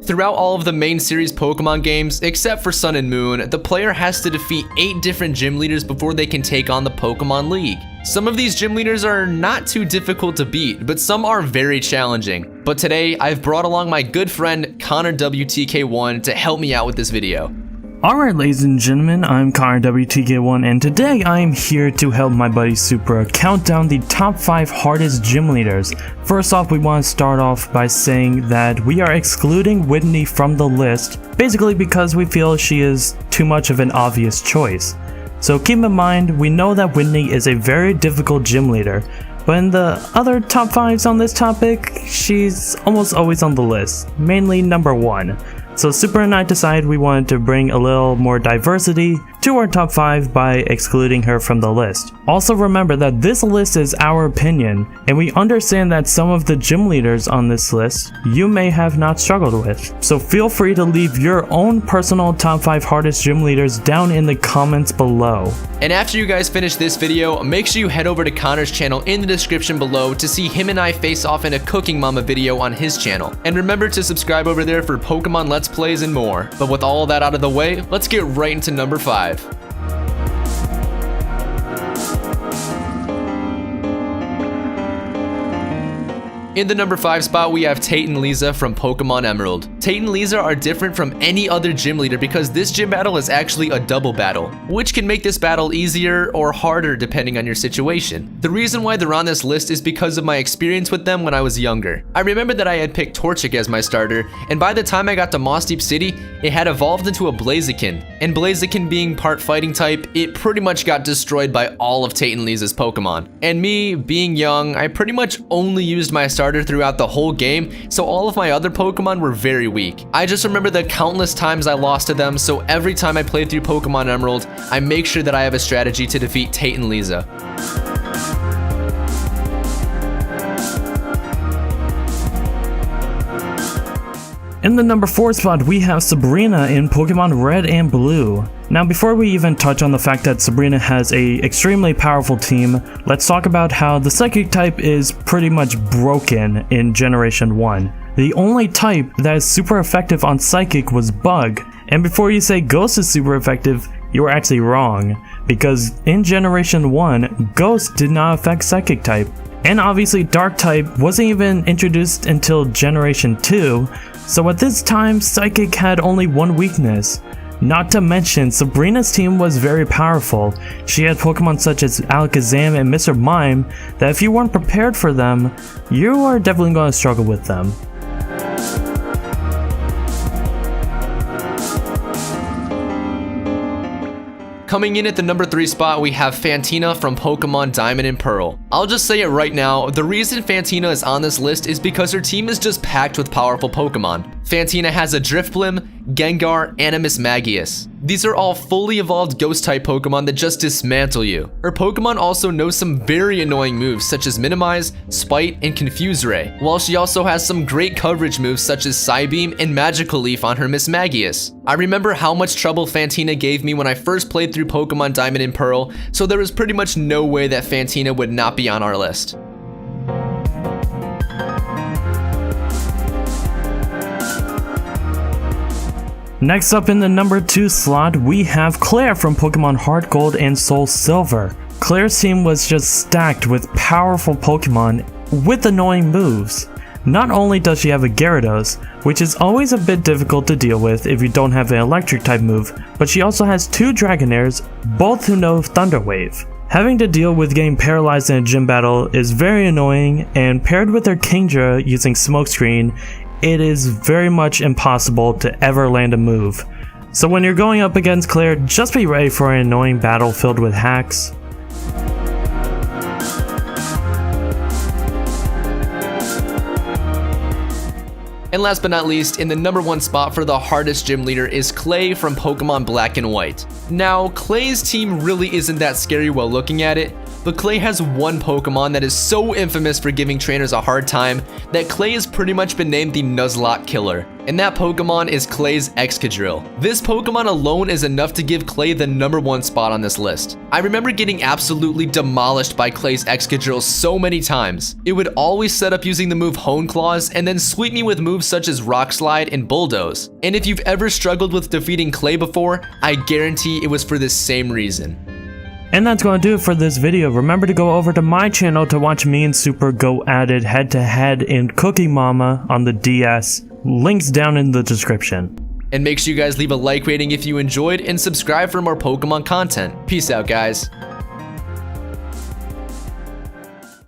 Throughout all of the main series Pokemon games, except for Sun and Moon, the player has to defeat 8 different gym leaders before they can take on the Pokemon League. Some of these gym leaders are not too difficult to beat, but some are very challenging. But today, I've brought along my good friend Connor WTK1 to help me out with this video. Alright ladies and gentlemen, I'm Connor WTK1 and today I am here to help my buddy Supra count down the top 5 hardest gym leaders. First off, we want to start off by saying that we are excluding Whitney from the list, basically because we feel she is too much of an obvious choice. So keep in mind, we know that Whitney is a very difficult gym leader, but in the other top 5s on this topic, she's almost always on the list, mainly number 1. So Supra and I decided we wanted to bring a little more diversity to our top 5 by excluding her from the list. Also remember that this list is our opinion, and we understand that some of the gym leaders on this list you may have not struggled with. So feel free to leave your own personal top 5 hardest gym leaders down in the comments below. And after you guys finish this video, make sure you head over to Connor's channel in the description below to see him and I face off in a Cooking Mama video on his channel. And remember to subscribe over there for Pokemon Let's Plays and more. But with all that out of the way, let's get right into number 5. In the number 5 spot, we have Tate and Lisa from Pokemon Emerald. Tate and Lisa are different from any other gym leader because this gym battle is actually a double battle, which can make this battle easier or harder depending on your situation. The reason why they're on this list is because of my experience with them when I was younger. I remember that I had picked Torchic as my starter, and by the time I got to Moss Deep City, it had evolved into a Blaziken. And Blaziken being part fighting type, it pretty much got destroyed by all of Tate and Lisa's Pokemon. And me, being young, I pretty much only used my starter throughout the whole game, so all of my other Pokemon were very weak. I just remember the countless times I lost to them, so every time I play through Pokemon Emerald, I make sure that I have a strategy to defeat Tate and Lisa. In the number 4 spot, we have Sabrina in Pokemon Red and Blue. Now before we even touch on the fact that Sabrina has a extremely powerful team, let's talk about how the Psychic type is pretty much broken in Generation 1. The only type that is super effective on Psychic was Bug, and before you say Ghost is super effective, you are actually wrong, because in Generation 1, Ghost did not affect Psychic type. And obviously Dark type wasn't even introduced until Generation 2, so at this time Psychic had only one weakness. Not to mention, Sabrina's team was very powerful. She had Pokemon such as Alakazam and Mr. Mime that if you weren't prepared for them, you are definitely going to struggle with them. Coming in at the number 3 spot, we have Fantina from Pokemon Diamond and Pearl. I'll just say it right now, the reason Fantina is on this list is because her team is just packed with powerful Pokemon. Fantina has a Drifblim, Gengar, and a Mismagius. These are all fully evolved Ghost-type Pokemon that just dismantle you. Her Pokemon also know some very annoying moves such as Minimize, Spite, and Confuse Ray, while she also has some great coverage moves such as Psybeam and Magical Leaf on her Mismagius. I remember how much trouble Fantina gave me when I first played through Pokemon Diamond and Pearl, so there was pretty much no way that Fantina would not be on our list. Next up in the number 2 slot, we have Claire from Pokemon Heart Gold and Soul Silver. Claire's team was just stacked with powerful Pokemon with annoying moves. Not only does she have a Gyarados, which is always a bit difficult to deal with if you don't have an electric type move, but she also has 2 Dragonairs, both who know Thunder Wave. Having to deal with getting paralyzed in a gym battle is very annoying, and paired with her Kingdra using Smokescreen, it is very much impossible to ever land a move. So when you're going up against Claire, just be ready for an annoying battle filled with hacks. And last but not least, in the number 1 spot for the hardest gym leader is Clay from Pokemon Black and White. Now, Clay's team really isn't that scary while looking at it, but Clay has one Pokemon that is so infamous for giving trainers a hard time that Clay has pretty much been named the Nuzlocke Killer, and that Pokemon is Clay's Excadrill. This Pokemon alone is enough to give Clay the #1 spot on this list. I remember getting absolutely demolished by Clay's Excadrill so many times. It would always set up using the move Hone Claws and then sweep me with moves such as Rock Slide and Bulldoze. And if you've ever struggled with defeating Clay before, I guarantee it was for this same reason. And that's going to do it for this video. Remember to go over to my channel to watch me and Supra go at it head to head in Cookie Mama on the DS. Links down in the description. And make sure you guys leave a like rating if you enjoyed and subscribe for more Pokemon content. Peace out, guys.